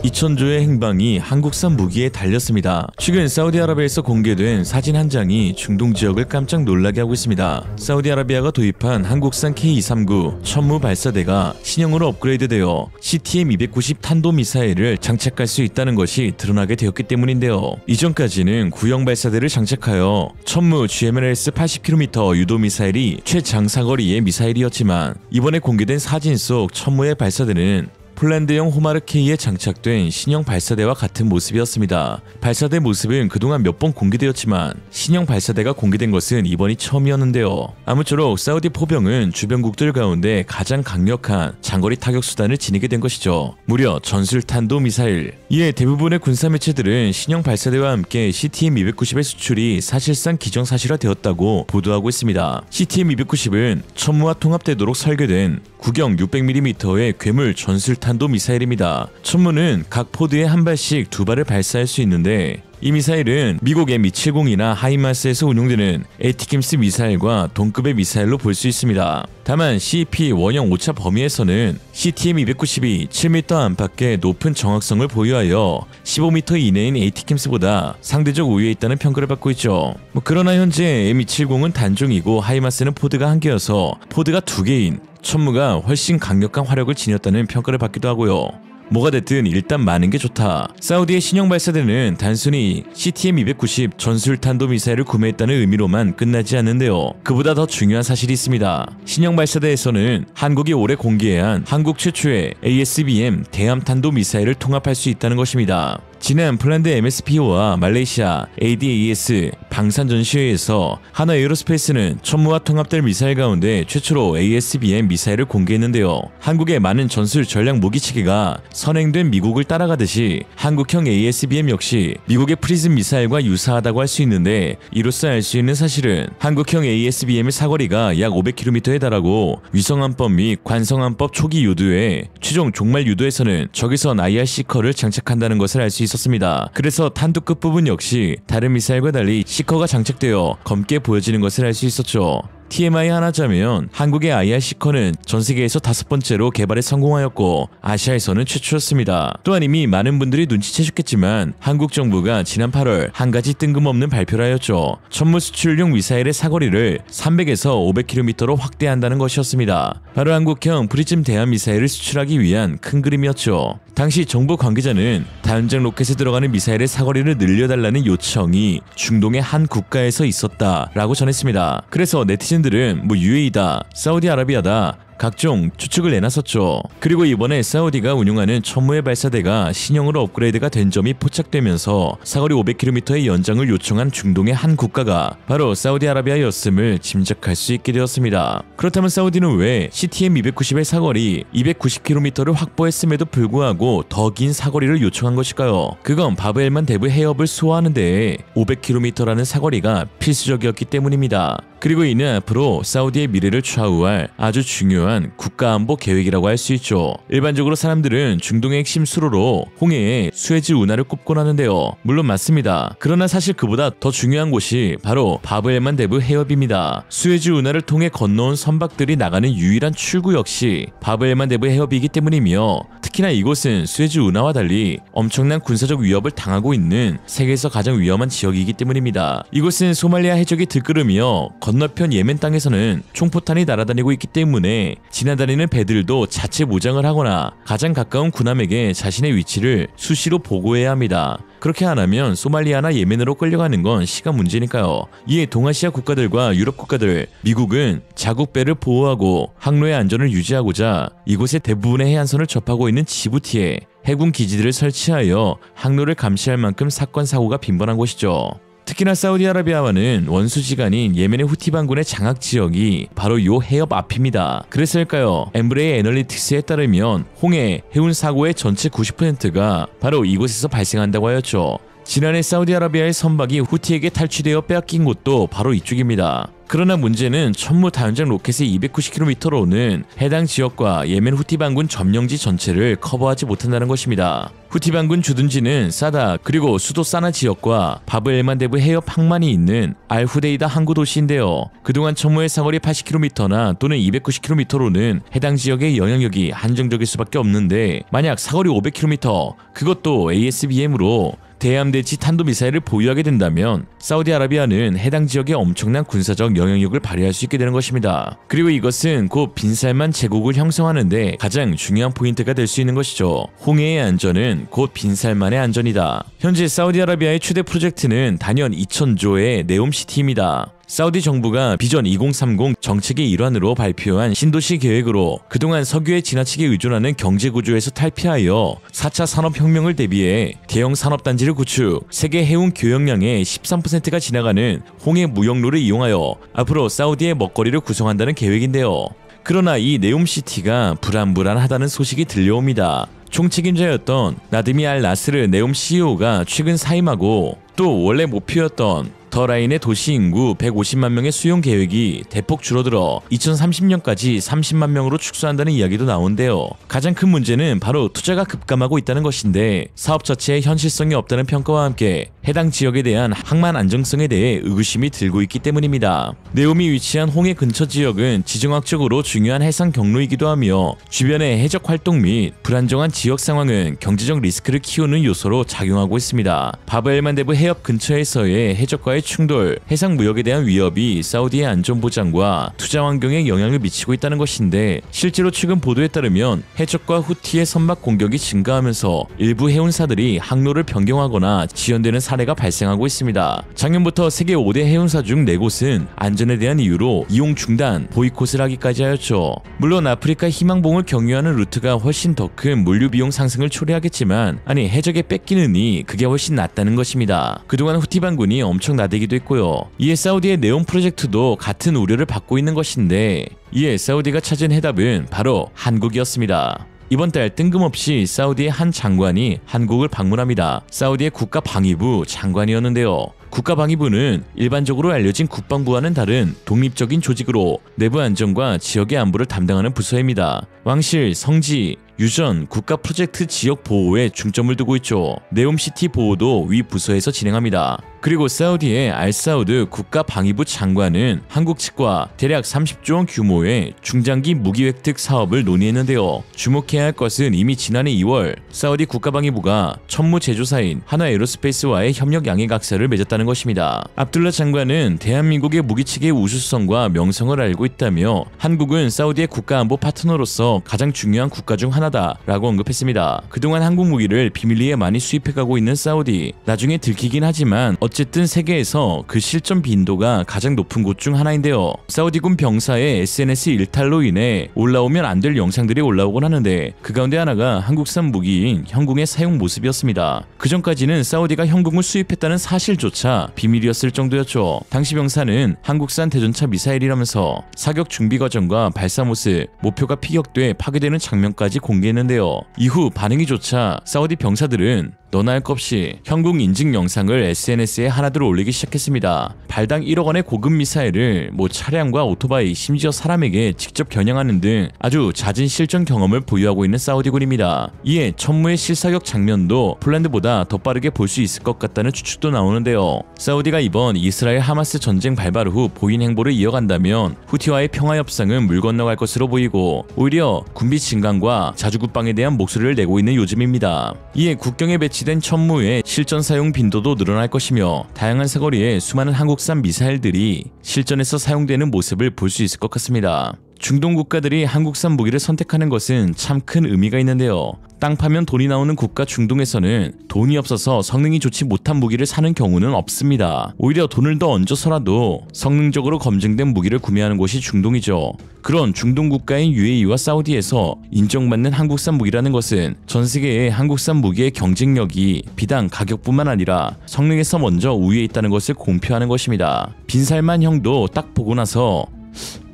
2,000조의 행방이 한국산 무기에 달렸습니다. 최근 사우디아라비아에서 공개된 사진 한 장이 중동 지역을 깜짝 놀라게 하고 있습니다. 사우디아라비아가 도입한 한국산 K239 천무 발사대가 신형으로 업그레이드되어 CTM-290 탄도미사일을 장착할 수 있다는 것이 드러나게 되었기 때문인데요. 이전까지는 구형 발사대를 장착하여 천무 GMLS 80km 유도미사일이 최장사거리의 미사일이었지만, 이번에 공개된 사진 속 천무의 발사대는 폴란드형 호마르 K에 장착된 신형 발사대와 같은 모습이었습니다. 발사대 모습은 그동안 몇 번 공개되었지만 신형 발사대가 공개된 것은 이번이 처음이었는데요. 아무쪼록 사우디 포병은 주변국들 가운데 가장 강력한 장거리 타격 수단을 지니게 된 것이죠. 무려 전술탄도 미사일. 이에 대부분의 군사 매체들은 신형 발사대와 함께 CTM-290의 수출이 사실상 기정사실화되었다고 보도하고 있습니다. CTM-290은 천무와 통합되도록 설계된 구경 600mm의 괴물 전술탄도 미사일입니다. 천무는 각 포드에 한 발씩 2발을 발사할 수 있는데, 이 미사일은 미국의 미70이나 하이마스에서 운용되는 에이티킴스 미사일과 동급의 미사일로 볼 수 있습니다. 다만 CEP 원형 오차 범위에서는 CTM-290이 7m 안팎의 높은 정확성을 보유하여 15m 이내인 에이티킴스보다 상대적 우위에 있다는 평가를 받고 있죠. 그러나 현재 Mi70은 단종이고 하이마스는 포드가 1개여서 포드가 2개인 천무가 훨씬 강력한 화력을 지녔다는 평가를 받기도 하고요. 뭐가 됐든 일단 많은 게 좋다. 사우디의 신형 발사대는 단순히 CTM-290 전술탄도 미사일을 구매했다는 의미로만 끝나지 않는데요. 그보다 더 중요한 사실이 있습니다. 신형 발사대에서는 한국이 올해 공개한 한국 최초의 ASBM 대함탄도 미사일을 통합할 수 있다는 것입니다. 지난 폴란드 MSPO와 말레이시아 ADAS 방산 전시회에서 하나 에어로스페이스는 천무와 통합될 미사일 가운데 최초로 ASBM 미사일을 공개했는데요. 한국의 많은 전술 전략 무기 체계가 선행된 미국을 따라가듯이 한국형 ASBM 역시 미국의 프리즘 미사일과 유사하다고 할 수 있는데, 이로써 알 수 있는 사실은 한국형 ASBM의 사거리가 약 500km에 달하고 위성안법 및 관성안법 초기 유도에 최종 종말 유도에서는 적외선 IR-C커를 장착한다는 것을 알 수 있었습니다. 그래서 탄두급 부분 역시 다른 미사일과 달리 C커가 장착되어 검게 보여지는 것을 알 수 있었죠. TMI 하나 자면 한국의 IR-C커는 전세계에서 5번째로 개발에 성공하였고 아시아에서는 최초였습니다. 또한 이미 많은 분들이 눈치채셨겠지만 한국 정부가 지난 8월 한 가지 뜬금없는 발표를 하였죠. 천무 수출용 미사일의 사거리를 300에서 500km로 확대한다는 것이었습니다. 바로 한국형 프리즘 대함 미사일을 수출하기 위한 큰 그림이었죠. 당시 정부 관계자는 다연장 로켓에 들어가는 미사일의 사거리를 늘려달라는 요청이 중동의 한 국가에서 있었다라고 전했습니다. 그래서 네티즌들은 UAE다, 사우디아라비아다 각종 추측을 내놨었죠. 그리고 이번에 사우디가 운용하는 천무의 발사대가 신형으로 업그레이드가 된 점이 포착되면서 사거리 500km의 연장을 요청한 중동의 한 국가가 바로 사우디아라비아였음을 짐작할 수 있게 되었습니다. 그렇다면 사우디는 왜 CTM-290의 사거리 290km를 확보했음에도 불구하고 더 긴 사거리를 요청한 것일까요? 그건 바브엘만 대부 해협을 소화하는 데에 500km라는 사거리가 필수적이었기 때문입니다. 그리고 이는 앞으로 사우디의 미래를 좌우할 아주 중요한 국가안보 계획이라고 할 수 있죠. 일반적으로 사람들은 중동의 핵심 수로로 홍해의 수에즈 운하를 꼽곤 하는데요. 물론 맞습니다. 그러나 사실 그보다 더 중요한 곳이 바로 바브엘만 대부 해협입니다. 수에즈 운하를 통해 건너온 선박들이 나가는 유일한 출구 역시 바브엘만 대부 해협이기 때문이며, 특히나 이곳은 수에즈 운하와 달리 엄청난 군사적 위협을 당하고 있는 세계에서 가장 위험한 지역이기 때문입니다. 이곳은 소말리아 해적이 들끓으며 건너편 예멘 땅에서는 총포탄이 날아다니고 있기 때문에 지나다니는 배들도 자체 무장을 하거나 가장 가까운 군함에게 자신의 위치를 수시로 보고해야 합니다. 그렇게 안 하면 소말리아나 예멘으로 끌려가는 건 시간 문제니까요. 이에 동아시아 국가들과 유럽 국가들, 미국은 자국 배를 보호하고 항로의 안전을 유지하고자 이곳의 대부분의 해안선을 접하고 있는 지부티에 해군 기지들을 설치하여 항로를 감시할 만큼 사건 사고가 빈번한 곳이죠. 특히나 사우디아라비아와는 원수지간인 예멘의 후티 반군의 장악 지역이 바로 요 해협 앞입니다. 그래서일까요? 엠브레이 애널리틱스에 따르면 홍해 해운 사고의 전체 90%가 바로 이곳에서 발생한다고 하였죠. 지난해 사우디아라비아의 선박이 후티에게 탈취되어 빼앗긴 곳도 바로 이쪽입니다. 그러나 문제는 천무 다연장 로켓의 290km로는 해당 지역과 예멘 후티 반군 점령지 전체를 커버하지 못한다는 것입니다. 후티 반군 주둔지는 사다 그리고 수도 사나 지역과 바브 엘만 데브 해협 항만이 있는 알 후데이다 항구 도시인데요. 그동안 천무의 사거리 80km나 또는 290km로는 해당 지역의 영향력이 한정적일 수밖에 없는데, 만약 사거리 500km, 그것도 ASBM으로 대함대치 탄도미사일을 보유하게 된다면 사우디아라비아는 해당 지역에 엄청난 군사적 영향력을 발휘할 수 있게 되는 것입니다. 그리고 이것은 곧 빈살만 제국을 형성하는데 가장 중요한 포인트가 될 수 있는 것이죠. 홍해의 안전은 곧 빈살만의 안전이다. 현재 사우디아라비아의 최대 프로젝트는 단연 2000조의 네옴시티입니다. 사우디 정부가 비전 2030 정책의 일환으로 발표한 신도시 계획으로 그동안 석유에 지나치게 의존하는 경제 구조에서 탈피하여 4차 산업혁명을 대비해 대형 산업단지를 구축, 세계 해운 교역량의 13%가 지나가는 홍해 무역로를 이용하여 앞으로 사우디의 먹거리를 구성한다는 계획인데요. 그러나 이 네옴시티가 불안불안하다는 소식이 들려옵니다. 총책임자였던 나드미 알 나스르 네옴 CEO가 최근 사임하고, 또 원래 목표였던 더 라인의 도시 인구 150만 명의 수용 계획이 대폭 줄어들어 2030년까지 30만 명으로 축소한다는 이야기도 나온대요. 가장 큰 문제는 바로 투자가 급감하고 있다는 것인데, 사업 자체에 현실성이 없다는 평가와 함께 해당 지역에 대한 항만 안정성에 대해 의구심이 들고 있기 때문입니다. 네옴이 위치한 홍해 근처 지역은 지정학적으로 중요한 해상 경로이기도 하며 주변의 해적 활동 및 불안정한 지역 상황은 경제적 리스크를 키우는 요소로 작용하고 있습니다. 바브 엘만 데브 해협 근처에서의 해적과의 충돌, 해상 무역에 대한 위협이 사우디의 안전 보장과 투자 환경에 영향을 미치고 있다는 것인데, 실제로 최근 보도에 따르면 해적과 후티의 선박 공격이 증가하면서 일부 해운사들이 항로를 변경하거나 지연되는 사례가 발생하고 있습니다. 작년부터 세계 5대 해운사 중 4곳은 안전에 대한 이유로 이용 중단, 보이콧을 하기까지 하였죠. 물론 아프리카 희망봉을 경유하는 루트가 훨씬 더 큰 물류 비용 상승을 초래하겠지만, 아니 해적에 뺏기느니 그게 훨씬 낫다는 것입니다. 그동안 후티 반군이 엄청 나대기도 했고요. 이에 사우디의 네옴 프로젝트도 같은 우려를 받고 있는 것인데, 이에 사우디가 찾은 해답은 바로 한국이었습니다. 이번 달 뜬금없이 사우디의 한 장관이 한국을 방문합니다. 사우디의 국가방위부 장관이었는데요. 국가방위부는 일반적으로 알려진 국방부와는 다른 독립적인 조직으로 내부 안전과 지역의 안보를 담당하는 부서입니다. 왕실, 성지, 유전, 국가 프로젝트 지역 보호에 중점을 두고 있죠. 네옴시티 보호도 위 부서에서 진행합니다. 그리고 사우디의 알사우드 국가방위부 장관은 한국 측과 대략 30조 원 규모의 중장기 무기 획득 사업을 논의했는데요. 주목해야 할 것은 이미 지난해 2월 사우디 국가방위부가 천무 제조사인 하나에로스페이스와의 협력 양해각서를 맺었다는 것입니다. 압둘라 장관은 대한민국의 무기체계의 우수성과 명성을 알고 있다며 한국은 사우디의 국가안보 파트너로서 가장 중요한 국가 중 하나다라고 언급했습니다. 그동안 한국 무기를 비밀리에 많이 수입해가고 있는 사우디, 나중에 들키긴 하지만 어쨌든 세계에서 그 실전 빈도가 가장 높은 곳 중 하나인데요. 사우디군 병사의 SNS 일탈로 인해 올라오면 안 될 영상들이 올라오곤 하는데, 그 가운데 하나가 한국산 무기인 현궁의 사용 모습이었습니다. 그전까지는 사우디가 현궁을 수입했다는 사실조차 비밀이었을 정도였죠. 당시 병사는 한국산 대전차 미사일이라면서 사격 준비 과정과 발사 모습, 목표가 피격돼 파괴되는 장면까지 공개했는데요. 이후 반응이 좋자 사우디 병사들은 너나 할 것 없이 현궁 인증 영상을 SNS에 하나둘 올리기 시작했습니다. 발당 1억 원의 고급 미사일을 차량과 오토바이, 심지어 사람에게 직접 겨냥하는 등 아주 잦은 실전 경험을 보유하고 있는 사우디군입니다. 이에 천무의 실사격 장면도 폴란드보다 더 빠르게 볼 수 있을 것 같다는 추측도 나오는데요. 사우디가 이번 이스라엘 하마스 전쟁 발발 후 보인 행보를 이어간다면 후티와의 평화 협상은 물 건너갈 것으로 보이고, 오히려 군비 증강과 자주국방에 대한 목소리를 내고 있는 요즘입니다. 이에 국경에 배치된 천무의 실전 사용 빈도도 늘어날 것이며, 다양한 사거리에 수많은 한국산 미사일들이 실전에서 사용되는 모습을 볼 수 있을 것 같습니다. 중동 국가들이 한국산 무기를 선택하는 것은 참 큰 의미가 있는데요. 땅 파면 돈이 나오는 국가 중동에서는 돈이 없어서 성능이 좋지 못한 무기를 사는 경우는 없습니다. 오히려 돈을 더 얹어서라도 성능적으로 검증된 무기를 구매하는 곳이 중동이죠. 그런 중동 국가인 UAE와 사우디에서 인정받는 한국산 무기라는 것은 전 세계의 한국산 무기의 경쟁력이 비단 가격뿐만 아니라 성능에서 먼저 우위에 있다는 것을 공표하는 것입니다. 빈살만 형도 딱 보고 나서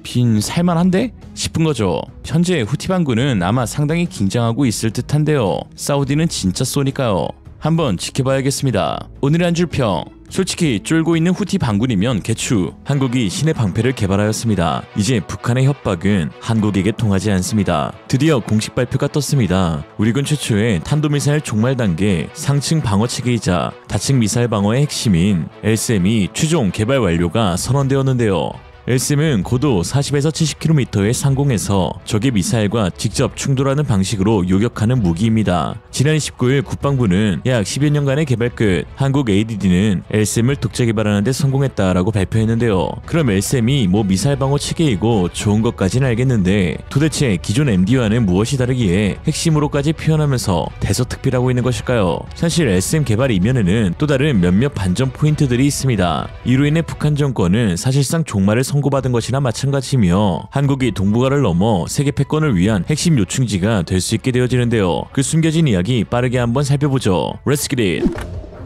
빈 살만한데? 싶은 거죠. 현재 후티 반군은 아마 상당히 긴장하고 있을 듯한데요. 사우디는 진짜 쏘니까요. 한번 지켜봐야겠습니다. 오늘의 한 줄 평. 솔직히 쫄고 있는 후티 반군이면 개추. 한국이 신의 방패를 개발하였습니다. 이제 북한의 협박은 한국에게 통하지 않습니다. 드디어 공식 발표가 떴습니다. 우리 군 최초의 탄도미사일 종말 단계 상층 방어 체계이자 다층 미사일 방어의 핵심인 LSM이 최종 개발 완료가 선언되었는데요. LSM은 고도 40에서 70km의 상공에서 적의 미사일과 직접 충돌하는 방식으로 요격하는 무기입니다. 지난 19일 국방부는 약 10여 년간의 개발 끝 한국 ADD는 LSM을 독자 개발하는 데 성공했다라고 발표했는데요. 그럼 LSM이 뭐 미사일 방어 체계이고 좋은 것까지는 알겠는데 도대체 기존 MD와는 무엇이 다르기에 핵심으로까지 표현하면서 대서특필하고 있는 것일까요? 사실 LSM 개발 이면에는 또 다른 몇몇 반전 포인트들이 있습니다. 이로 인해 북한 정권은 사실상 종말을 선고받은 것이나 마찬가지며 한국이 동북아를 넘어 세계 패권을 위한 핵심 요충지가 될 수 있게 되어지는데요. 그 숨겨진 이야기 빠르게 한번 살펴보죠. Let's get it!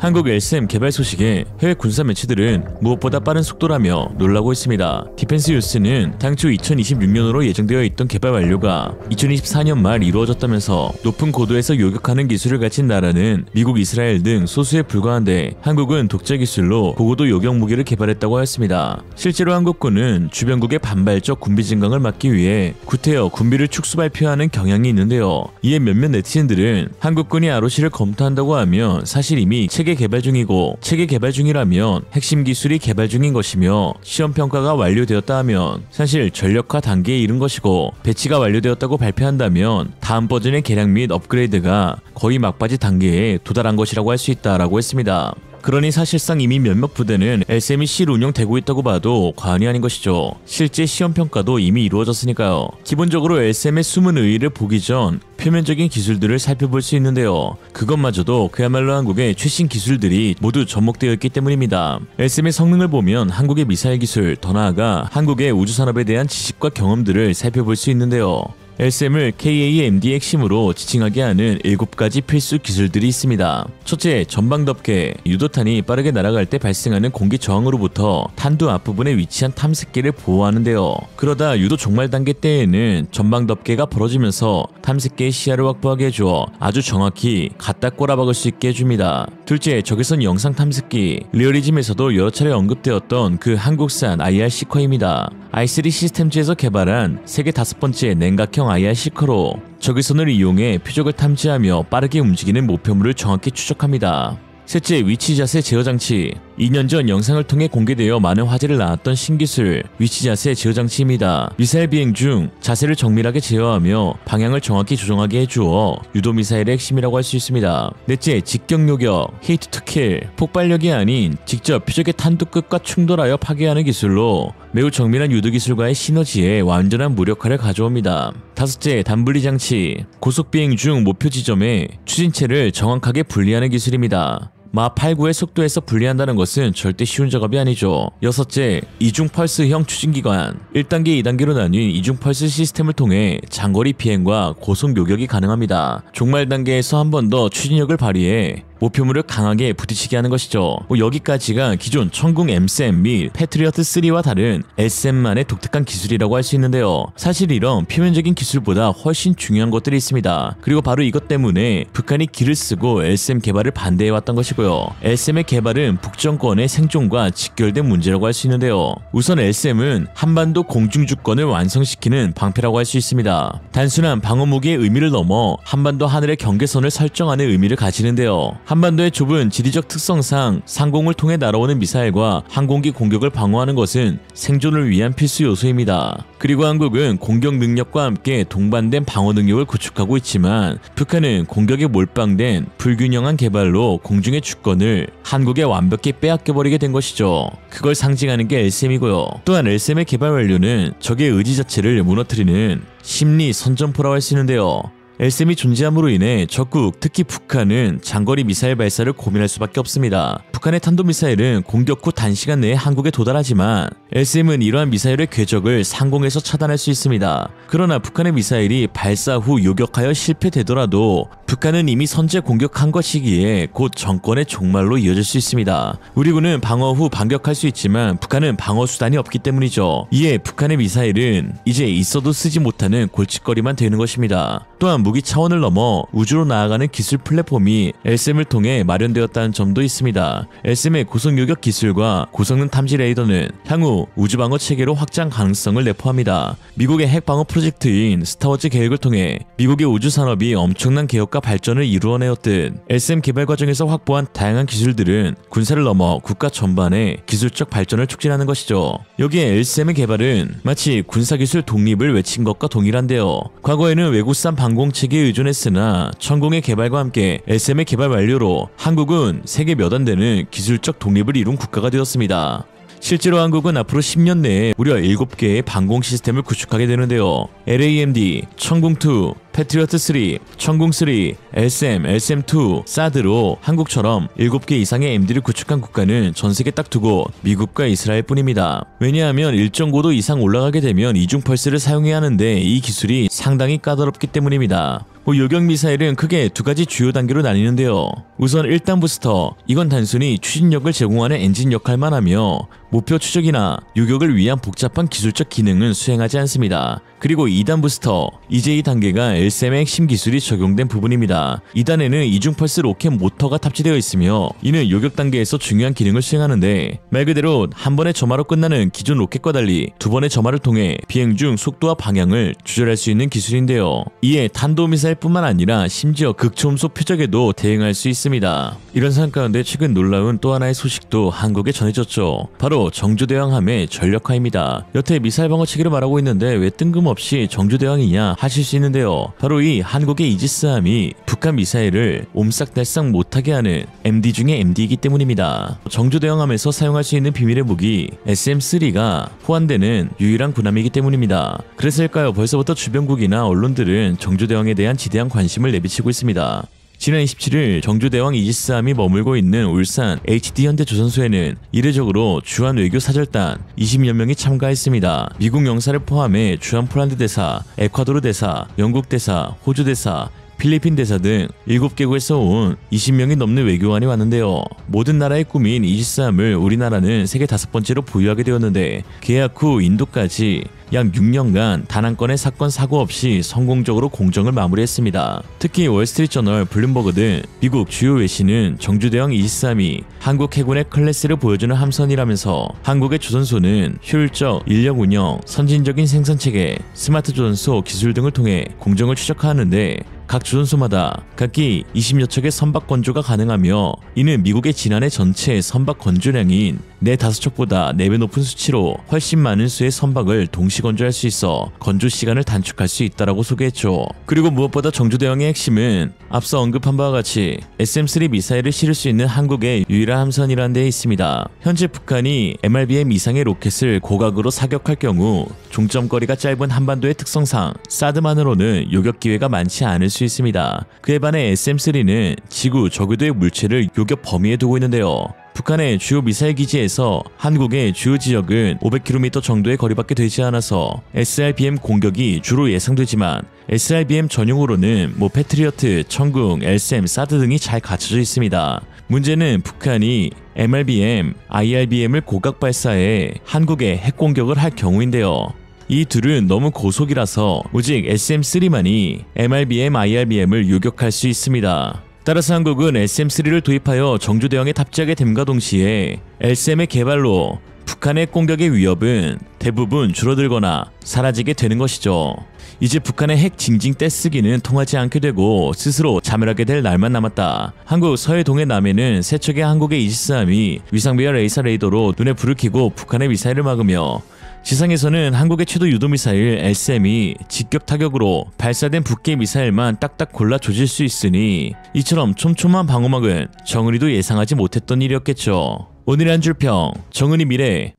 한국 LSM 개발 소식에 해외 군사 매체들은 무엇보다 빠른 속도라며 놀라고 있습니다. 디펜스 뉴스는 당초 2026년으로 예정되어 있던 개발 완료가 2024년 말 이루어졌다면서 높은 고도에서 요격하는 기술을 가진 나라는 미국, 이스라엘 등 소수에 불과한데 한국은 독자 기술로 고고도 요격 무기를 개발했다고 하였습니다. 실제로 한국군은 주변국의 반발적 군비 증강을 막기 위해 구태여 군비를 축소 발표하는 경향이 있는데요. 이에 몇몇 네티즌들은 한국군이 ROC를 검토한다고 하면 사실 이미 체계 개발 중이고 체계 개발 중이라면 핵심 기술이 개발 중인 것이며 시험 평가가 완료되었다 하면 사실 전력화 단계에 이른 것이고 배치가 완료되었다고 발표한다면 다음 버전의 개량 및 업그레이드가 거의 막바지 단계에 도달한 것이라고 할 수 있다라고 했습니다. 그러니 사실상 이미 몇몇 부대는 LSM이 실 운영되고 있다고 봐도 과언이 아닌 것이죠. 실제 시험평가도 이미 이루어졌으니까요. 기본적으로 LSM의 숨은 의의를 보기 전 표면적인 기술들을 살펴볼 수 있는데요. 그것마저도 그야말로 한국의 최신 기술들이 모두 접목되어 있기 때문입니다. LSM의 성능을 보면 한국의 미사일 기술, 더 나아가 한국의 우주산업에 대한 지식과 경험들을 살펴볼 수 있는데요. LSM을 KAMD의 핵심으로 지칭하게 하는 7가지 필수 기술들이 있습니다. 첫째, 전방덮개. 유도탄이 빠르게 날아갈 때 발생하는 공기 저항으로부터 탄두 앞부분에 위치한 탐색기를 보호하는데요. 그러다 유도 종말 단계 때에는 전방덮개가 벌어지면서 탐색기의 시야를 확보하게 해주어 아주 정확히 갖다 꼬라박을 수 있게 해줍니다. 둘째, 적외선 영상 탐색기. 리얼리즘에서도 여러 차례 언급되었던 그 한국산 IR 시커입니다. i3 시스템즈에서 개발한 세계 5번째 냉각형 IR 시커로 적외선을 이용해 표적을 탐지하며 빠르게 움직이는 목표물을 정확히 추적합니다. 셋째, 위치 자세 제어 장치. 2년 전 영상을 통해 공개되어 많은 화제를 낳았던 신기술 위치 자세 제어 장치입니다. 미사일 비행 중 자세를 정밀하게 제어하며 방향을 정확히 조정하게 해주어 유도 미사일의 핵심이라고 할 수 있습니다. 넷째, 직격 요격 히트 투 킬. 폭발력이 아닌 직접 표적의 탄두 끝과 충돌하여 파괴하는 기술로 매우 정밀한 유도 기술과의 시너지에 완전한 무력화를 가져옵니다. 다섯째, 단분리 장치. 고속 비행 중 목표 지점에 추진체를 정확하게 분리하는 기술입니다. 마 89의 속도에서 분리한다는 것은 절대 쉬운 작업이 아니죠. 여섯째, 이중 펄스형 추진기관. 1단계, 2단계로 나뉜 이중 펄스 시스템을 통해 장거리 비행과 고속 요격이 가능합니다. 종말 단계에서 한 번 더 추진력을 발휘해 목표물을 강하게 부딪히게 하는 것이죠. 여기까지가 기존 천궁 M-SAM 및 패트리어트 3와 다른 LSM만의 독특한 기술이라고 할 수 있는데요. 사실 이런 표면적인 기술보다 훨씬 중요한 것들이 있습니다. 그리고 바로 이것 때문에 북한이 기를 쓰고 LSM 개발을 반대해왔던 것이고요. LSM의 개발은 북정권의 생존과 직결된 문제라고 할 수 있는데요. 우선 LSM은 한반도 공중주권을 완성시키는 방패라고 할 수 있습니다. 단순한 방어무기의 의미를 넘어 한반도 하늘의 경계선을 설정하는 의미를 가지는데요. 한반도의 좁은 지리적 특성상 상공을 통해 날아오는 미사일과 항공기 공격을 방어하는 것은 생존을 위한 필수 요소입니다. 그리고 한국은 공격 능력과 함께 동반된 방어 능력을 구축하고 있지만 북한은 공격에 몰빵된 불균형한 개발로 공중의 주권을 한국에 완벽히 빼앗겨버리게 된 것이죠. 그걸 상징하는 게 LSM이고요. 또한 LSM의 개발 완료는 적의 의지 자체를 무너뜨리는 심리 선전포라고 할 수 있는데요. LSM이 존재함으로 인해 적국, 특히 북한은 장거리 미사일 발사를 고민할 수밖에 없습니다. 북한의 탄도미사일은 공격 후 단시간 내에 한국에 도달하지만 LCM은 이러한 미사일의 궤적을 상공에서 차단할 수 있습니다. 그러나 북한의 미사일이 발사 후 요격하여 실패되더라도 북한은 이미 선제 공격한 것이기에 곧 정권의 종말로 이어질 수 있습니다. 우리 군은 방어 후 반격할 수 있지만 북한은 방어 수단이 없기 때문이죠. 이에 북한의 미사일은 이제 있어도 쓰지 못하는 골칫거리만 되는 것입니다. 또한 무기 차원을 넘어 우주로 나아가는 기술 플랫폼이 LCM을 통해 마련되었다는 점도 있습니다. LCM의 고속 요격 기술과 고성능 탐지 레이더는 향후 우주방어 체계로 확장 가능성을 내포합니다. 미국의 핵방어 프로젝트인 스타워즈 계획을 통해 미국의 우주산업이 엄청난 개혁과 발전을 이루어내었듯 LCM 개발 과정에서 확보한 다양한 기술들은 군사를 넘어 국가 전반의 기술적 발전을 촉진하는 것이죠. 여기에 LCM의 개발은 마치 군사기술 독립을 외친 것과 동일한데요. 과거에는 외국산 방공체계에 의존했으나 천공의 개발과 함께 LCM의 개발 완료로 한국은 세계 몇 안 되는 기술적 독립을 이룬 국가가 되었습니다. 실제로 한국은 앞으로 10년 내에 무려 7개의 방공 시스템을 구축하게 되는데요. LAMD, 천궁2, 패트리어트3, 천궁3, LCM, LCM2, 사드로 한국처럼 7개 이상의 MD를 구축한 국가는 전세계 딱 두고 미국과 이스라엘 뿐입니다. 왜냐하면 일정 고도 이상 올라가게 되면 이중 펄스를 사용해야 하는데 이 기술이 상당히 까다롭기 때문입니다. 요격 미사일은 크게 두 가지 주요 단계로 나뉘는데요. 우선 1단 부스터, 이건 단순히 추진력을 제공하는 엔진 역할만 하며 목표 추적이나 요격을 위한 복잡한 기술적 기능은 수행하지 않습니다. 그리고 2단 부스터, 이제 이 단계가 LCM의 핵심 기술이 적용된 부분입니다. 2단에는 이중 펄스 로켓 모터가 탑재되어 있으며 이는 요격 단계에서 중요한 기능을 수행하는데 말 그대로 한 번의 점화로 끝나는 기존 로켓과 달리 두 번의 점화를 통해 비행 중 속도와 방향을 조절할 수 있는 기술인데요. 이에 탄도미사일 뿐만 아니라 심지어 극초음속 표적에도 대응할 수 있습니다. 이런 상황 가운데 최근 놀라운 또 하나의 소식도 한국에 전해졌죠. 바로 정주대왕함의 전력화입니다. 여태 미사일 방어 체계를 말하고 있는데 왜 뜬금없이 정주대왕이냐 하실 수 있는데요. 바로 이 한국의 이지스함이 북한 미사일을 옴싹달싹 못하게 하는 MD 중의 MD이기 때문입니다. 정주대왕함에서 사용할 수 있는 비밀의 무기 SM-3가 호환되는 유일한 군함이기 때문입니다. 그래서일까요? 벌써부터 주변국이나 언론들은 정주대왕에 대한 지대한 관심을 내비치고 있습니다. 지난 27일 정주대왕 이지스함이 머물고 있는 울산 HD현대조선소에는 이례적으로 주한 외교사절단 20여 명이 참가했습니다. 미국 영사를 포함해 주한 폴란드 대사, 에콰도르 대사, 영국 대사, 호주 대사, 필리핀 대사 등 7개국에서 온 20명이 넘는 외교관이 왔는데요. 모든 나라의 꿈인 이지스함을 우리나라는 세계 5번째로 보유하게 되었는데 계약 후 인도까지 약 6년간 단 한 건의 사건 사고 없이 성공적으로 공정을 마무리했습니다. 특히 월스트리트저널, 블룸버그 등 미국 주요 외신은 정주대왕 이지스함이 한국 해군의 클래스를 보여주는 함선이라면서 한국의 조선소는 효율적 인력 운영, 선진적인 생산체계, 스마트 조선소 기술 등을 통해 공정을 추적하는데 각 조선소마다 각기 20여 척의 선박 건조가 가능하며 이는 미국의 지난해 전체 선박 건조량인 4~5척보다 4배 높은 수치로 훨씬 많은 수의 선박을 동시 건조할 수 있어 건조 시간을 단축할 수 있다라고 소개했죠. 그리고 무엇보다 정주대왕의 핵심은 앞서 언급한 바와 같이 SM-3 미사일을 실을 수 있는 한국의 유일한 함선이라는 데에 있습니다. 현재 북한이 MRBM 이상의 로켓을 고각으로 사격할 경우 종점거리가 짧은 한반도의 특성상 사드만으로는 요격 기회가 많지 않을 수 있습니다. 그에 반해 SM-3는 지구 저궤도의 물체를 요격 범위에 두고 있는데요. 북한의 주요 미사일 기지에서 한국의 주요 지역은 500km 정도의 거리밖에 되지 않아서 SRBM 공격이 주로 예상되지만 SRBM 전용으로는 패트리어트, 천궁, LCM, 사드 등이 잘 갖춰져 있습니다. 문제는 북한이 MRBM, IRBM을 고각 발사해 한국에 핵 공격을 할 경우인데요. 이 둘은 너무 고속이라서 오직 SM-3만이 MRBM, IRBM을 요격할 수 있습니다. 따라서 한국은 SM-3를 도입하여 정주대왕에 탑재하게 됨과 동시에 LCM의 개발로 북한의 공격의 위협은 대부분 줄어들거나 사라지게 되는 것이죠. 이제 북한의 핵 징징 떼쓰기는 통하지 않게 되고 스스로 자멸하게 될 날만 남았다. 한국 서해동해 남해는 세 척의 한국의 이지스함이 위상배열 레이서 레이더로 눈에 불을 켜고 북한의 미사일을 막으며 지상에서는 한국의 최도 유도미사일 LCM이 직격 타격으로 발사된 북계 미사일만 딱딱 골라 조질 수 있으니 이처럼 촘촘한 방어막은 정은이도 예상하지 못했던 일이었겠죠. 오늘의 한 줄 평, 정은이 미래.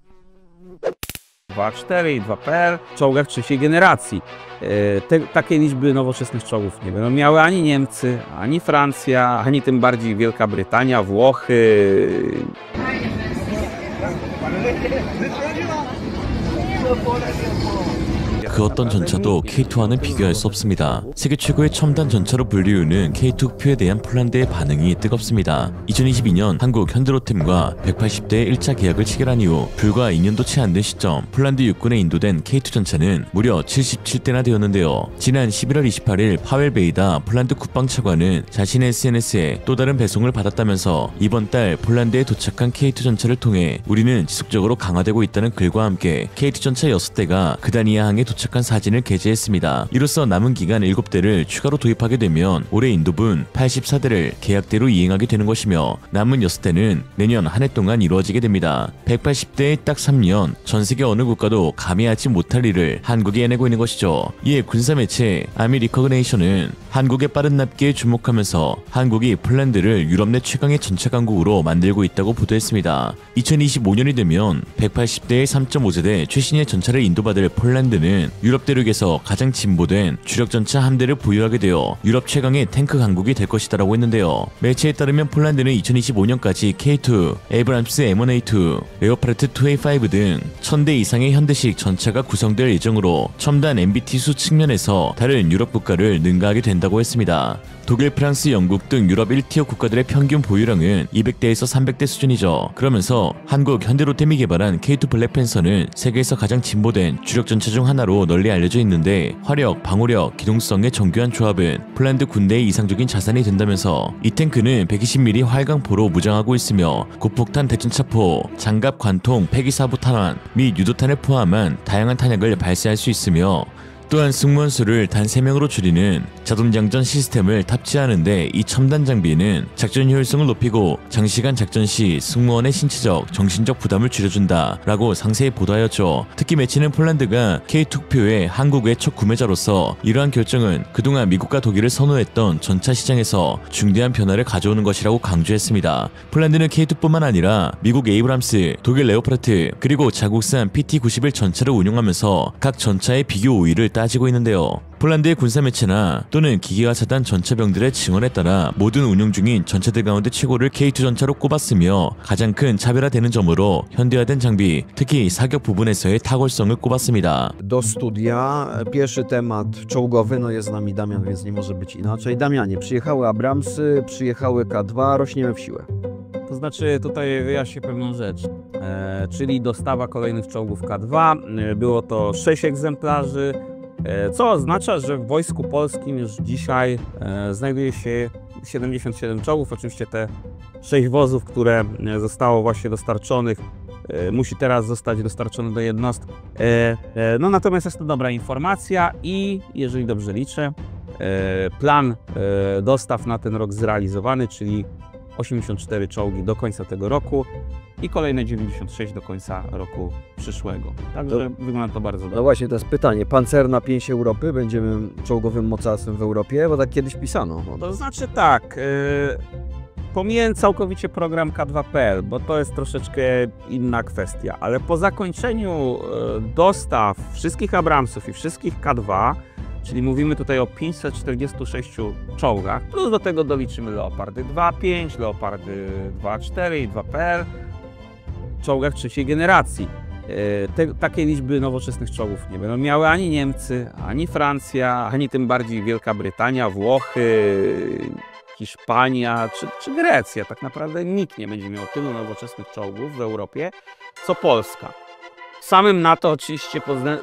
2.4 i 2PL w czołgach trzeciej generacji. Takiej liczby nowoczesnych czołgów nie będą miały ani Niemcy, ani Francja, ani tym bardziej Wielka Brytania, Włochy. 그 어떤 전차도 K2와는 비교할 수 없습니다. 세계 최고의 첨단 전차로 불리우는 K2 흑표에 대한 폴란드의 반응이 뜨겁습니다. 2022년 한국 현대로템과 180대의 1차 계약을 체결한 이후 불과 2년도 채 안 된 시점 폴란드 육군에 인도된 K2 전차는 무려 77대나 되었는데요. 지난 11월 28일 파웰 베이다 폴란드 국방차관은 자신의 SNS에 또 다른 배송을 받았다면서 이번 달 폴란드에 도착한 K2 전차를 통해 우리는 지속적으로 강화되고 있다는 글과 함께 K2 전차 6대가 그다니아 항에 도착한 사진을 게재했습니다. 이로써 남은 기간 7대를 추가로 도입하게 되면 올해 인도분 84대를 계약대로 이행하게 되는 것이며 남은 6대는 내년 한 해 동안 이루어지게 됩니다. 180대에 딱 3년, 전 세계 어느 국가도 감히 하지 못할 일을 한국이 해내고 있는 것이죠. 이에 군사매체 아미 리커그네이션은 한국의 빠른 납기에 주목하면서 한국이 폴란드를 유럽 내 최강의 전차 강국으로 만들고 있다고 보도했습니다. 2025년이 되면 180대의 3.5세대 최신의 전차를 인도받을 폴란드는 유럽 대륙에서 가장 진보된 주력전차 함대를 보유하게 되어 유럽 최강의 탱크 강국이 될 것이다라고 했는데요. 매체에 따르면 폴란드는 2025년까지 K2, 에이브람스 M1A2, 레오파르트 2A5 등 1000대 이상의 현대식 전차가 구성될 예정으로 첨단 MBT수 측면에서 다른 유럽 국가를 능가하게 된다고 했습니다. 독일, 프랑스, 영국 등 유럽 1티어 국가들의 평균 보유량은 200대에서 300대 수준이죠. 그러면서 한국 현대로템이 개발한 K2 블랙팬서는 세계에서 가장 진보된 주력 전차 중 하나로 널리 알려져 있는데 화력, 방호력, 기동성의 정교한 조합은 폴란드 군대의 이상적인 자산이 된다면서 이 탱크는 120mm 활강포로 무장하고 있으며 고폭탄 대전차포, 장갑 관통 폐기사부 탄환 및 유도탄을 포함한 다양한 탄약을 발사할 수 있으며 또한 승무원 수를 단 3명으로 줄이는 자동장전 시스템을 탑재하는데 이 첨단 장비는 작전 효율성을 높이고 장시간 작전 시 승무원의 신체적, 정신적 부담을 줄여준다 라고 상세히 보도하였죠. 특히 매체는 폴란드가 K2표의 한국의 첫 구매자로서 이러한 결정은 그동안 미국과 독일을 선호했던 전차 시장에서 중대한 변화를 가져오는 것이라고 강조했습니다. 폴란드는 K2뿐만 아니라 미국 에이브람스, 독일 레오파르트 그리고 자국산 PT-91 전차를 운용하면서 각 전차의 비교 우위를 따지고 있는데요. 폴란드의 군사매체나 또는 기계화 차단 전차병들의 증언에 따라 모든 운용 중인 전차들 가운데 최고를 K2 전차로 꼽았으며 가장 큰 차별화되는 점으로 현대화된 장비, 특히 사격 부분에서의 탁월성을 꼽았습니다. Do studia. Pierwszy temat czołgowy, no jest z nami Damian, więc nie może być inaczej. Damianie, przyjechały Abramsy, przyjechały K2, rośniemy w siłę. To znaczy, tutaj wyjaśnię pewną rzecz, czyli dostawa kolejnych czołgów K2. Było to 6 egzemplarzy, co oznacza, że w Wojsku Polskim już dzisiaj znajduje się 77 czołgów. Oczywiście te 6 wozów, które zostało właśnie dostarczonych, musi teraz zostać dostarczone do jednostki. No natomiast jest to dobra informacja i jeżeli dobrze liczę, plan dostaw na ten rok zrealizowany, czyli 84 czołgi do końca tego roku i kolejne 96 do końca roku przyszłego. Także wygląda to bardzo dobrze. No właśnie, to jest pytanie. Pancerna pięść Europy, będziemy czołgowym mocarstwem w Europie, bo tak kiedyś pisano. To znaczy tak, pomijając całkowicie program K2.pl, bo to jest troszeczkę inna kwestia, ale po zakończeniu dostaw wszystkich Abramsów i wszystkich K2, czyli mówimy tutaj o 546 czołgach, plus do tego doliczymy Leopardy 2.5, Leopardy 2.4 i 2.pl, czołgach trzeciej generacji. Takiej liczby nowoczesnych czołgów nie będą miały ani Niemcy, ani Francja, ani tym bardziej Wielka Brytania, Włochy, Hiszpania czy Grecja. Tak naprawdę nikt nie będzie miał tylu nowoczesnych czołgów w Europie, co Polska. Samym NATO oczywiście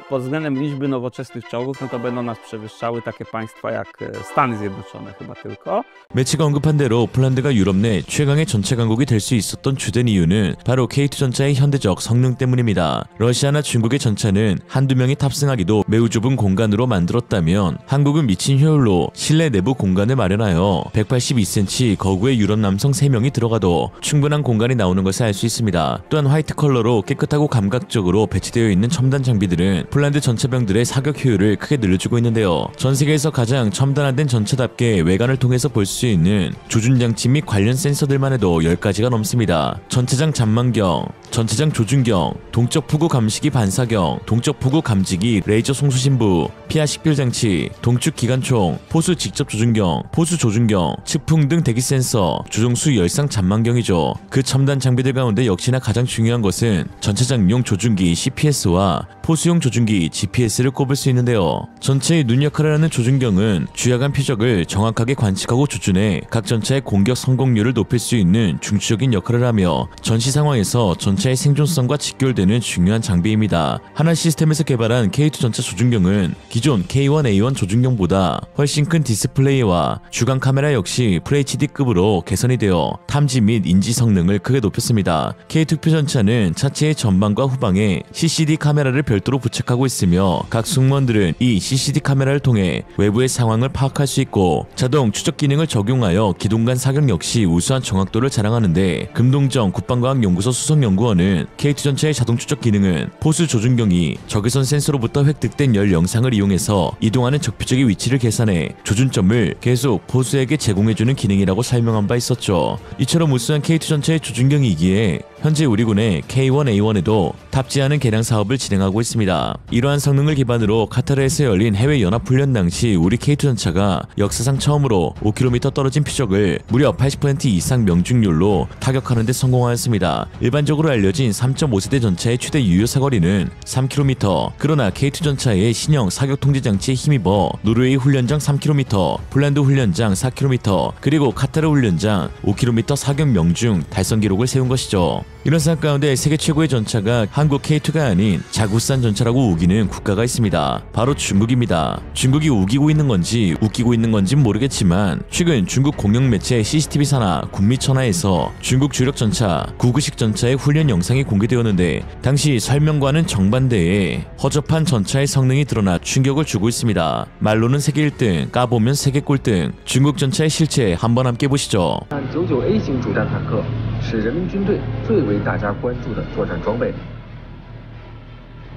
pod względem liczby nowoczesnych czołgów, no to będą nas przewyższały takie państwa jak Stany Zjednoczone chyba tylko. 매체가 언급한 대로 폴란드가 유럽 내 최강의 전차 강국이 될 수 있었던 주된 이유는 바로 K2 전차의 현대적 성능 때문입니다. 러시아나 중국의 전차는 한두 명이 탑승하기도 매우 좁은 공간으로 만들었다면 한국은 미친 효율로 실내 내부 공간을 마련하여 182cm 거구의 유럽 남성 3명이 들어가도 충분한 공간이 나오는 것을 알 수 있습니다. 또한 화이트 컬러로 깨끗하고 감각적으로 배치되어 있는 첨단 장비들은 폴란드 전차병들의 사격 효율을 크게 늘려주고 있는데요. 전 세계에서 가장 첨단화된 전차답게 외관을 통해서 볼 수 있는 조준장치 및 관련 센서들만 해도 10가지가 넘습니다. 전차장 잠망경, 전차장 조준경, 동적 포구 감시기 반사경, 동적 포구 감지기 레이저 송수신부, 피하 식별장치, 동축 기관총, 포수 직접 조준경, 포수 조준경, 측풍 등 대기 센서, 조종수 열상 잠망경이죠. 그 첨단 장비들 가운데 역시나 가장 중요한 것은 전차장용 조준기 CPS와 포수용 조준기 GPS를 꼽을 수 있는데요. 전체의 눈 역할을 하는 조준경은 주야간 표적을 정확하게 관측하고 조준해 각 전차의 공격 성공률을 높일 수 있는 중추적인 역할을 하며 전시 상황에서 전차의 생존성과 직결되는 중요한 장비입니다. 하나 시스템에서 개발한 K2 전차 조준경은 기존 K1A1 조준경보다 훨씬 큰 디스플레이와 주간 카메라 역시 FHD급으로 개선이 되어 탐지 및 인지 성능을 크게 높였습니다. K2표 전차는 차체의 전방과 후방에 CCD 카메라를 별도로 부착하고 있으며 각 승무원들은 이 CCD 카메라를 통해 외부의 상황을 파악할 수 있고 자동 추적 기능을 적용하여 기동간 사격 역시 우수한 정확도를 자랑하는데 금동정 국방과학연구소 수석연구원은 K2 전차의 자동 추적 기능은 포수 조준경이 적외선 센서로부터 획득된 열 영상을 이용해서 이동하는 적표적의 위치를 계산해 조준점을 계속 포수에게 제공해주는 기능이라고 설명한 바 있었죠. 이처럼 우수한 K2 전차의 조준경이기에 현재 우리군의 K1A1에도 탑재하는 개량 사업을 진행하고 있습니다. 이러한 성능을 기반으로 카타르에서 열린 해외 연합훈련 당시 우리 K2 전차가 역사상 처음으로 5km 떨어진 표적을 무려 80% 이상 명중률로 타격하는 데 성공하였습니다. 일반적으로 알려진 3.5세대 전차의 최대 유효 사거리는 3km. 그러나 K2 전차의 신형 사격 통제 장치에 힘입어 노르웨이 훈련장 3km, 폴란드 훈련장 4km, 그리고 카타르 훈련장 5km 사격 명중 달성 기록을 세운 것이죠. 이런 상황 가운데 세계 최고의 전차가 한국 K2가 아닌 자국산 전차라고 우기는 국가가 있습니다. 바로 중국입니다. 중국이 우기고 있는 건지 웃기고 있는 건진 모르겠지만 최근 중국 공영 매체 CCTV 산하 국미천하에서 중국 주력 전차 구구식 전차의 훈련 영상이 공개되었는데 당시 설명과는 정반대의 허접한 전차의 성능이 드러나 충격을 주고 있습니다. 말로는 세계 1등, 까보면 세계 꼴등. 중국 전차의 실체 한번 함께 보시죠. 99A 型主战坦克是人民军队最为大家关注的作战装备。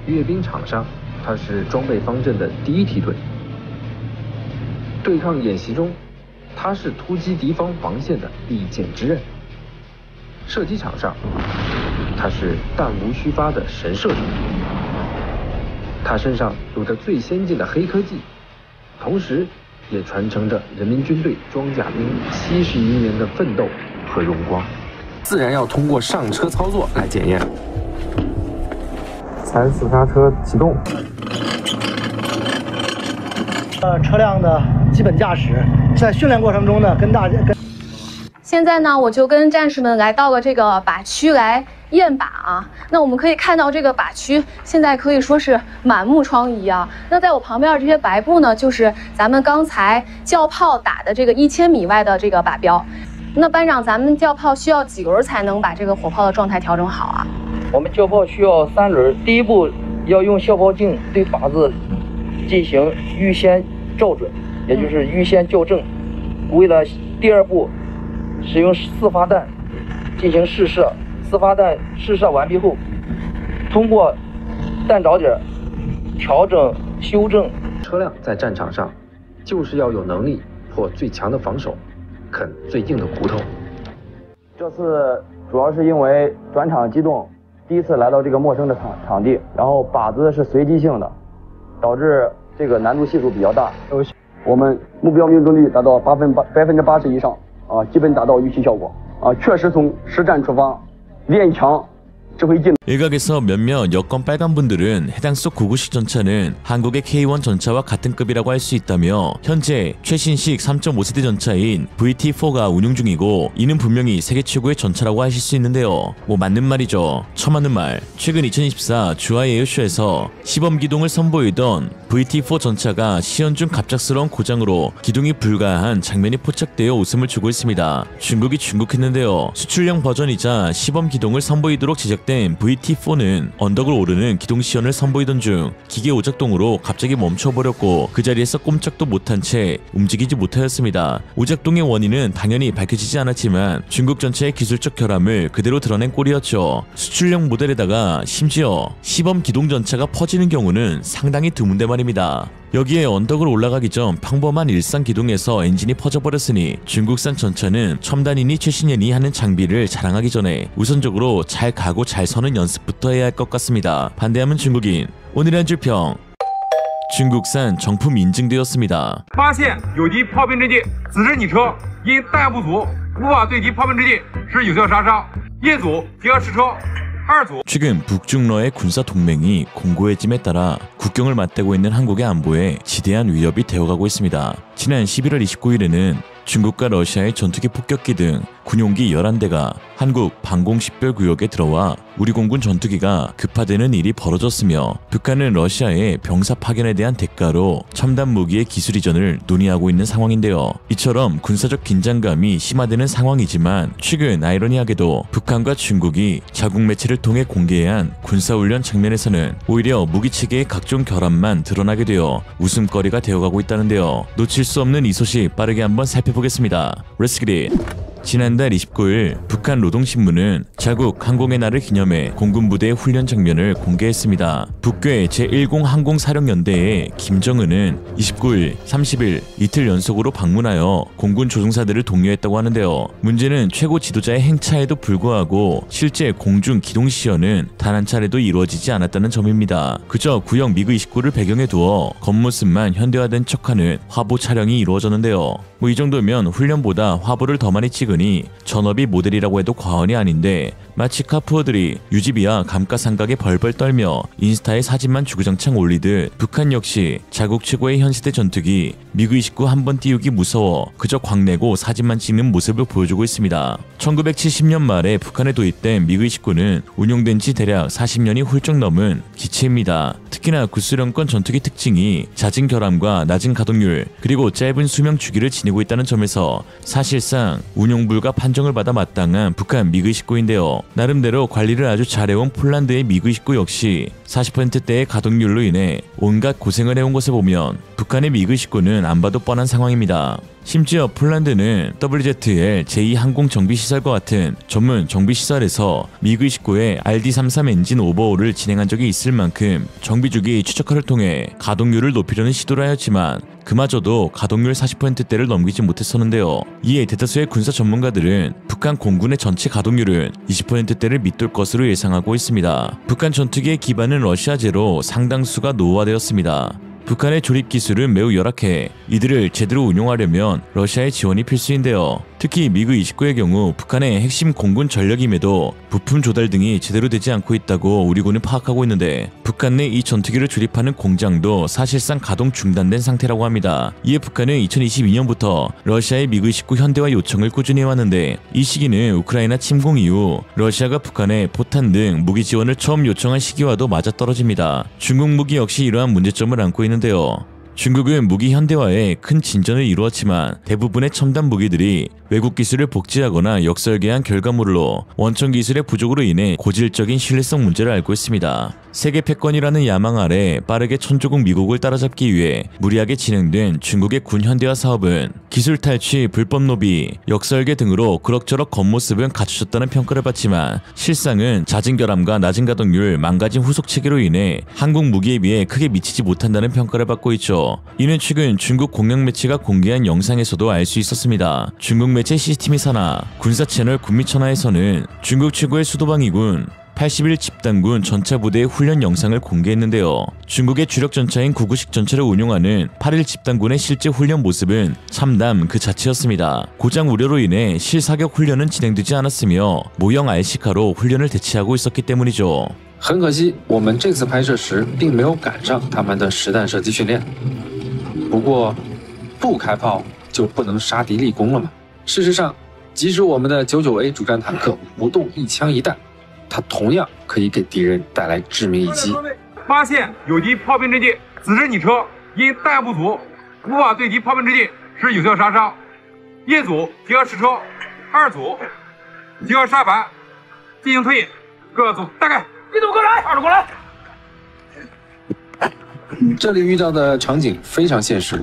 阅兵场上，它是装备方阵的第一梯队；对抗演习中，它是突击敌方防线的利剑之刃；射击场上，它是弹无虚发的神射手。它身上有着最先进的黑科技，同时也传承着人民军队装甲兵71年的奋斗和荣光。自然要通过上车操作来检验。踩死刹车启动。车辆的基本驾驶，在训练过程中呢，现在呢，我就跟战士们来到了这个靶区来验靶啊。那我们可以看到这个靶区现在可以说是满目疮痍啊。那在我旁边这些白布呢，就是咱们刚才叫炮打的这个1000米外的这个靶标。那班长，咱们叫炮需要几轮才能把这个火炮的状态调整好啊？我们叫炮需要3轮，第一步要用消炮镜对靶子进行预先校准，也就是预先校正。为了第二步，使用4发弹进行试射，4发弹试射完毕后，通过弹着点调整修正。车辆在战场上就是要有能力破最强的防守，啃最硬的骨头。这次主要是因为转场机动，第一次来到这个陌生的场地，然后靶子是随机性的，导致这个难度系数比较大。我们目标命中率达到80%以上啊，基本达到预期效果啊，确实从实战出发，练强指挥技能。 일각에서 몇몇 여권 빨간 분들은 해당 속 구구식 전차는 한국의 K1 전차와 같은 급이라고 할 수 있다며 현재 최신식 3.5세대 전차인 VT4가 운용 중이고 이는 분명히 세계 최고의 전차라고 하실 수 있는데요. 뭐 맞는 말이죠. 처맞는 말. 최근 2024 주하이 에어쇼에서 시범 기동을 선보이던 VT4 전차가 시연 중 갑작스러운 고장으로 기동이 불가한 장면이 포착되어 웃음을 주고 있습니다. 중국이 중국했는데요. 수출형 버전이자 시범 기동을 선보이도록 제작된 VT4는 언덕을 오르는 기동 시연을 선보이던 중 기계 오작동으로 갑자기 멈춰버렸고 그 자리에서 꼼짝도 못한 채 움직이지 못하였습니다. 오작동의 원인은 당연히 밝혀지지 않았지만 중국 전차의 기술적 결함을 그대로 드러낸 꼴이었죠. 수출형 모델에다가 심지어 시범 기동 전차가 퍼지는 경우는 상당히 드문데 말입니다. 여기에 언덕을 올라가기 전 평범한 일상 기동에서 엔진이 퍼져버렸으니 중국산 전차는 첨단이니 최신이니 하는 장비를 자랑하기 전에 우선적으로 잘 가고 잘 서는 연습부터 해야 할 것 같습니다. 반대하면 중국인. 오늘의 한 줄 평. 중국산 정품 인증되었습니다. 发现有敌炮兵阵地，此时你车因弹药不足，无法对敌炮兵阵地实有效杀伤，因此结合实车 최근 북중러의 군사 동맹이 공고해짐에 따라 국경을 맞대고 있는 한국의 안보에 지대한 위협이 되어가고 있습니다. 지난 11월 29일에는 중국과 러시아의 전투기 폭격기 등 군용기 11대가 한국 방공식별구역에 들어와 우리 공군 전투기가 급파되는 일이 벌어졌으며 북한은 러시아의 병사 파견에 대한 대가로 첨단 무기의 기술 이전을 논의하고 있는 상황인데요. 이처럼 군사적 긴장감이 심화되는 상황이지만 최근 아이러니하게도 북한과 중국이 자국 매체를 통해 공개한 군사훈련 장면에서는 오히려 무기체계의 각종 결함만 드러나게 되어 웃음거리가 되어가고 있다는데요. 놓칠 수 없는 이 소식 빠르게 한번 살펴보겠습니다. Let's get it! 지난달 29일 북한 노동신문은 자국 항공의 날을 기념해 공군부대의 훈련 장면을 공개했습니다. 북괴 제10 항공사령연대의 김정은은 29일, 30일 이틀 연속으로 방문하여 공군 조종사들을 독려했다고 하는데요. 문제는 최고 지도자의 행차에도 불구하고 실제 공중 기동 시연은 단 한 차례도 이루어지지 않았다는 점입니다. 그저 구형 미그 29를 배경에 두어 겉모습만 현대화된 척하는 화보 촬영이 이루어졌는데요. 이 정도면 훈련보다 화보를 더 많이 찍으니 전업이 모델이라고 해도 과언이 아닌데 마치 카푸어들이 유지비와 감가상각에 벌벌 떨며 인스타에 사진만 주구장창 올리듯 북한 역시 자국 최고의 현시대 전투기 미그 29 한번 띄우기 무서워 그저 광내고 사진만 찍는 모습을 보여주고 있습니다. 1970년 말에 북한에 도입된 미그 29는 운용된 지 대략 40년이 훌쩍 넘은 기체입니다. 특히나 구수령권 전투기 특징이 잦은 결함과 낮은 가동률 그리고 짧은 수명 주기를 지니고 있다는 점에서 사실상 운용불가 판정을 받아 마땅한 북한 미그 29인데요. 나름대로 관리를 아주 잘해온 폴란드의 미그 29 역시 40%대의 가동률로 인해 온갖 고생을 해온 것을 보면 북한의 미그 19는 안 봐도 뻔한 상황입니다. 심지어 폴란드는 WZL 제2항공정비시설과 같은 전문 정비시설에서 미그 29의 RD-33 엔진 오버홀을 진행한 적이 있을 만큼 정비주기 추적화를 통해 가동률을 높이려는 시도를 하였지만 그마저도 가동률 40%대를 넘기지 못했었는데요. 이에 대다수의 군사 전문가들은 북한 공군의 전체 가동률은 20%대를 밑돌 것으로 예상하고 있습니다. 북한 전투기의 기반은 러시아제로 상당수가 노후화되었습니다. 북한의 조립 기술은 매우 열악해 이들을 제대로 운용하려면 러시아의 지원이 필수인데요. 특히 미그 29의 경우 북한의 핵심 공군 전력임에도 부품 조달 등이 제대로 되지 않고 있다고 우리 군은 파악하고 있는데 북한 내 이 전투기를 조립하는 공장도 사실상 가동 중단된 상태라고 합니다. 이에 북한은 2022년부터 러시아의 미그 29 현대화 요청을 꾸준히 해왔는데 이 시기는 우크라이나 침공 이후 러시아가 북한에 포탄 등 무기 지원을 처음 요청한 시기와도 맞아떨어집니다. 중국 무기 역시 이러한 문제점을 안고 있는데요. 중국은 무기 현대화에 큰 진전을 이루었지만 대부분의 첨단 무기들이 외국 기술을 복제하거나 역설계한 결과물로 원천 기술의 부족으로 인해 고질적인 신뢰성 문제를 앓고 있습니다. 세계 패권이라는 야망 아래 빠르게 천조국 미국을 따라잡기 위해 무리하게 진행된 중국의 군 현대화 사업은 기술 탈취, 불법 노비, 역설계 등으로 그럭저럭 겉모습은 갖추셨다는 평가를 받지만 실상은 잦은 결함과 낮은 가동률, 망가진 후속 체계로 인해 한국 무기에 비해 크게 미치지 못한다는 평가를 받고 있죠. 이는 최근 중국 공영 매체가 공개한 영상에서도 알 수 있었습니다. 중국 매체 시스템이 산하 군사 채널 군미천하에서는 중국 최고의 수도방위군 81 집단군 전차 부대의 훈련 영상을 공개했는데요. 중국의 주력 전차인 9구식 전차를 운용하는 81 집단군의 실제 훈련 모습은 참담 그 자체였습니다. 고장 우려로 인해 실사격 훈련은 진행되지 않았으며 모형 RC카로 훈련을 대체하고 있었기 때문이죠. 很可惜，我们这次拍摄时并没有赶上他们的实弹射击训练。不过，不开炮就不能杀敌立功了吗？事实上，即使我们的99A 主战坦克不动一枪一弹，它同样可以给敌人带来致命一击。发现有敌炮兵之际，此时你车因弹药不足，无法对敌炮兵之际是有效杀伤。一组集合试车，二组集合沙盘，进行推引。各组大概一组过来，二组过来。这里遇到的场景非常现实。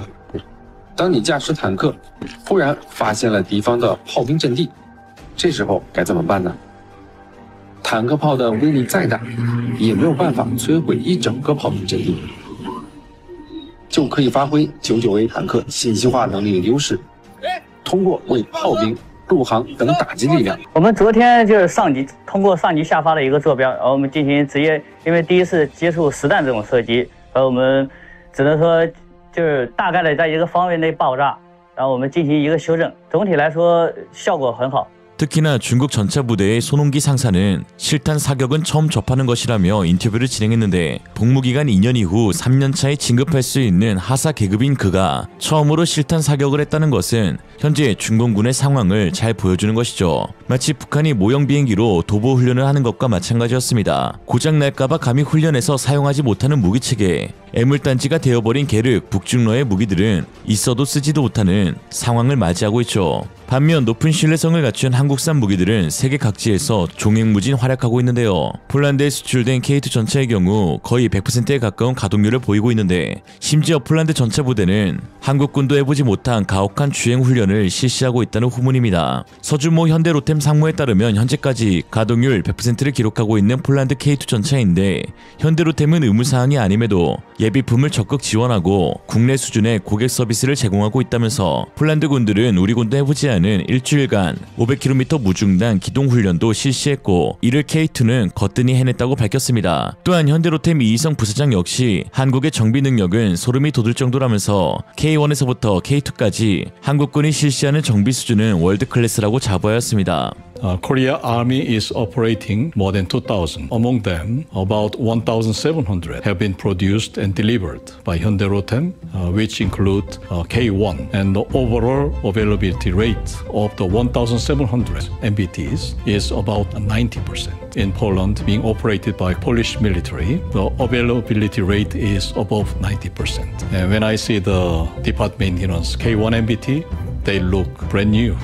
当你驾驶坦克，忽然发现了敌方的炮兵阵地，这时候该怎么办呢？坦克炮的威力再大，也没有办法摧毁一整个炮兵阵地，就可以发挥99A 坦克信息化能力的优势，通过为炮兵、陆航等打击力量。我们昨天就是通过上级下发的一个坐标，然后我们进行直接，因为第一次接触实弹这种射击，然后我们只能说就是大概的在一个方位内爆炸，然后我们进行一个修正。总体来说效果很好， 특히나 중국 전차 부대의 손홍기 상사는 실탄 사격은 처음 접하는 것이라며 인터뷰를 진행했는데 복무기간 2년 이후 3년차에 진급할 수 있는 하사 계급인 그가 처음으로 실탄 사격을 했다는 것은 현재 중공군의 상황을 잘 보여주는 것이죠. 마치 북한이 모형 비행기로 도보 훈련을 하는 것과 마찬가지였습니다. 고장날까봐 감히 훈련에서 사용하지 못하는 무기체계, 애물단지가 되어버린 계륵, 북중러의 무기들은 있어도 쓰지도 못하는 상황을 맞이하고 있죠. 반면 높은 신뢰성을 갖춘 한국산 무기들은 세계 각지에서 종횡무진 활약하고 있는데요. 폴란드에 수출된 K2 전차의 경우 거의 100%에 가까운 가동률을 보이고 있는데 심지어 폴란드 전차 부대는 한국군도 해보지 못한 가혹한 주행 훈련을 실시하고 있다는 후문입니다. 서주모 현대로템 상무에 따르면 현재까지 가동률 100%를 기록하고 있는 폴란드 K2 전차인데 현대로템은 의무사항이 아님에도 예비품을 적극 지원하고 국내 수준의 고객 서비스를 제공하고 있다면서 폴란드 군들은 우리 군도 해보지 않은 일주일간 500km 무중단 기동훈련도 실시했고 이를 K2는 거뜬히 해냈다고 밝혔습니다. 또한 현대로템 이희성 부사장 역시 한국의 정비 능력은 소름이 돋을 정도라면서 K1에서부터 K2까지 한국군이 실시하는 정비 수준은 월드클래스라고 자부하였습니다. Korea Army is operating more than 2,000. Among them, about 1,700 have been produced and delivered by Hyundai Rotem, which include K1. And the overall availability rate of the 1,700 MBTs is about 90%. In Poland, being operated by Polish military, the availability rate is above 90%. And when I see the department maintenance K1 MBT, they look brand new.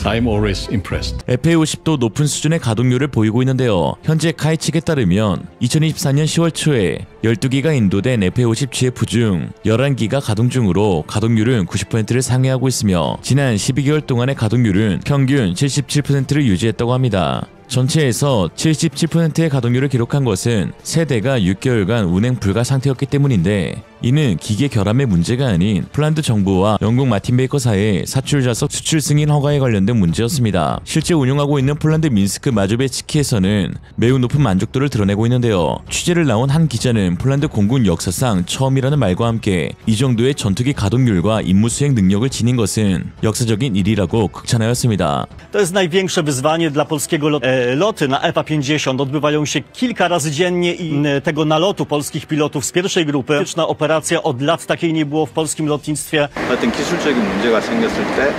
I'm always impressed. FA-50도 높은 수준의 가동률을 보이고 있는데요. 현재 카이 측에 따르면 2024년 10월 초에 12기가 인도된 FA-50 GF 중 11기가 가동 중으로 가동률은 90%를 상회하고 있으며 지난 12개월 동안의 가동률은 평균 77%를 유지했다고 합니다. 전체에서 77%의 가동률을 기록한 것은 세대가 6개월간 운행 불가 상태였기 때문인데 이는 기계 결함의 문제가 아닌 폴란드 정부와 영국 마틴 베이커사의 사출 좌석 수출 승인 허가에 관련된 문제였습니다. 실제 운영하고 있는 폴란드 민스크 마조베츠키에서는 매우 높은 만족도를 드러내고 있는데요. 취재를 나온 한 기자는 폴란드 공군 역사상 처음이라는 말과 함께 이 정도의 전투기 가동률과 임무 수행 능력을 지닌 것은 역사적인 일이라고 극찬하였습니다. To jest największe wyzwanie dla polskiego loty na EPA-50 odbywają się kilka razy dziennie i tego nalotu polskich pilotów z pierwszej grupy. Operacja od lat takiej nie było w polskim lotnictwie. 어떤 기술적인 문제가 생겼을 때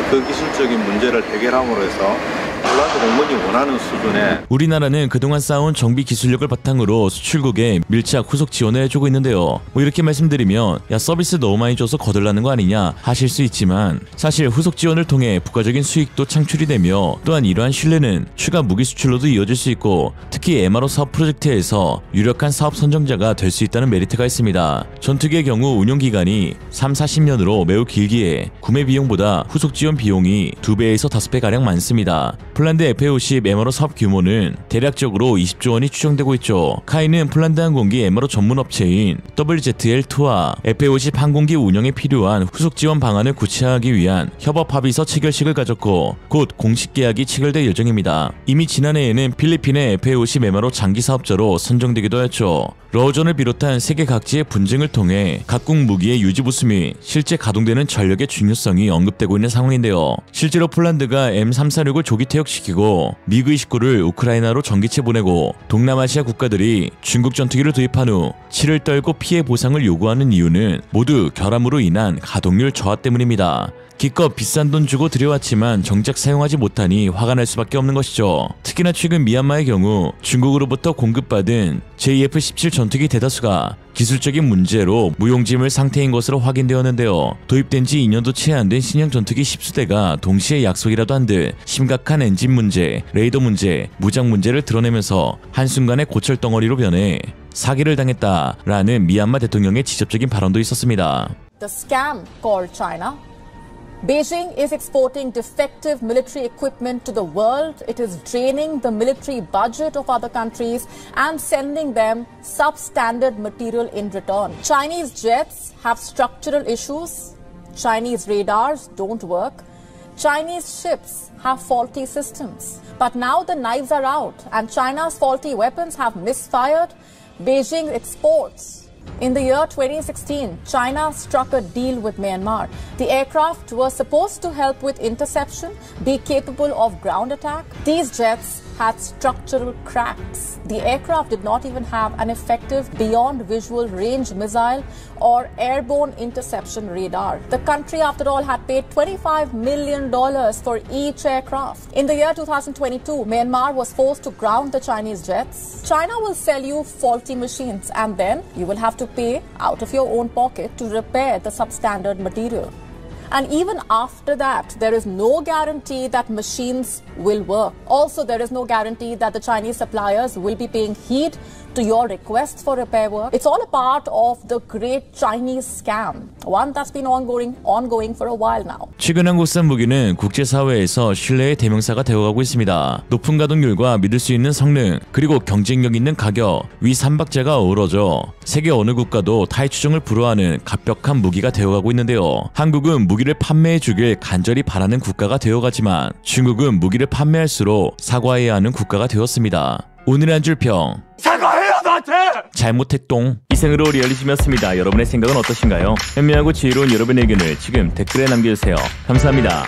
그 기술적인 문제를 해결함으로 해서 폴란드 공군이 원하는 수준의 우리나라는 그동안 쌓아온 정비 기술력을 바탕으로 수출국에 밀착 후속 지원을 해주고 있는데요. 이렇게 말씀드리면 야 서비스 너무 많이 줘서 거들라는 거 아니냐 하실 수 있지만 사실 후속 지원을 통해 부가적인 수익도 창출이 되며 또한 이러한 신뢰는 추가 무기 수출로도 이어질 수 있고 특히 MRO 사업 프로젝트에서 유력한 사업 선정자가 될 수 있다는 메리트가 있습니다. 전투기의 경우 운용기간이 3-40년으로 매우 길기에 구매 비용보다 후속 지원 비용이 2배에서 5배가량 많습니다. 폴란드 FA-50 MRO 사업 규모는 대략적으로 20조 원이 추정되고 있죠. 카이는 폴란드 항공기 MRO 전문 업체인 WZL2와 FA-50 항공기 운영에 필요한 후속 지원 방안을 구체화하기 위한 협업 합의서 체결식을 가졌고 곧 공식 계약이 체결될 예정입니다. 이미 지난해에는 필리핀의 FA-50 MRO 장기 사업자로 선정되기도 했죠. 러전을 비롯한 세계 각지의 분쟁을 통해 각국 무기의 유지 보수 및 실제 가동되는 전력의 중요성이 언급되고 있는 상황인데요. 실제로 폴란드가 M346을 조기 퇴역시키고 미그-29를 우크라이나로 전기체 보내고 동남아시아 국가들이 중국 전투기를 도입한 후 치를 떨고 피해 보상을 요구하는 이유는 모두 결함으로 인한 가동률 저하 때문입니다. 기껏 비싼 돈 주고 들여왔지만 정작 사용하지 못하니 화가 날 수밖에 없는 것이죠. 특히나 최근 미얀마의 경우 중국으로부터 공급받은 JF-17 전투기 대다수가 기술적인 문제로 무용지물 상태인 것으로 확인되었는데요. 도입된 지 2년도 채 안 된 신형 전투기 10수대가 동시에 약속이라도 한 듯 심각한 엔진 문제, 레이더 문제, 무장 문제를 드러내면서 한순간에 고철 덩어리로 변해 사기를 당했다라는 미얀마 대통령의 직접적인 발언도 있었습니다. The scam called China. Beijing is exporting defective military equipment to the world. It is draining the military budget of other countries and sending them substandard material in return. Chinese jets have structural issues. Chinese radars don't work. Chinese ships have faulty systems. But now the knives are out and China's faulty weapons have misfired. Beijing exports In the year 2016, China struck a deal with Myanmar. The aircraft were supposed to help with interception, be capable of ground attack. These jets had structural cracks. The aircraft did not even have an effective beyond visual range missile or airborne interception radar. The country, after all, had paid $25 million for each aircraft. In the year 2022, Myanmar was forced to ground the Chinese jets. China will sell you faulty machines, and then you will have to pay out of your own pocket to repair the substandard material. And even after that, there is no guarantee that machines will work. Also, there is no guarantee that the Chinese suppliers will be paying heed to your requests for repair work. It's all a part of the great Chinese scam, one that's been ongoing for a while now. 최근 한국산 무기는 국제사회에서 신뢰의 대명사가 되어가고 있습니다. 높은 가동률과 믿을 수 있는 성능, 그리고 경쟁력 있는 가격, 위 3박자가 어우러져 세계 어느 국가도 타의 추종을 불허하는 갑벽한 무기가 되어가고 있는데요. 한국은 무기를 판매해주길 간절히 바라는 국가가 되어가지만 중국은 무기를 판매할수록 사과해야 하는 국가가 되었습니다. 오늘의 한 줄 평. 사과해요 나한테! 잘못했똥. 이생으로 리얼리즘이었습니다. 여러분의 생각은 어떠신가요? 현명하고 지혜로운 여러분의 의견을 지금 댓글에 남겨주세요. 감사합니다.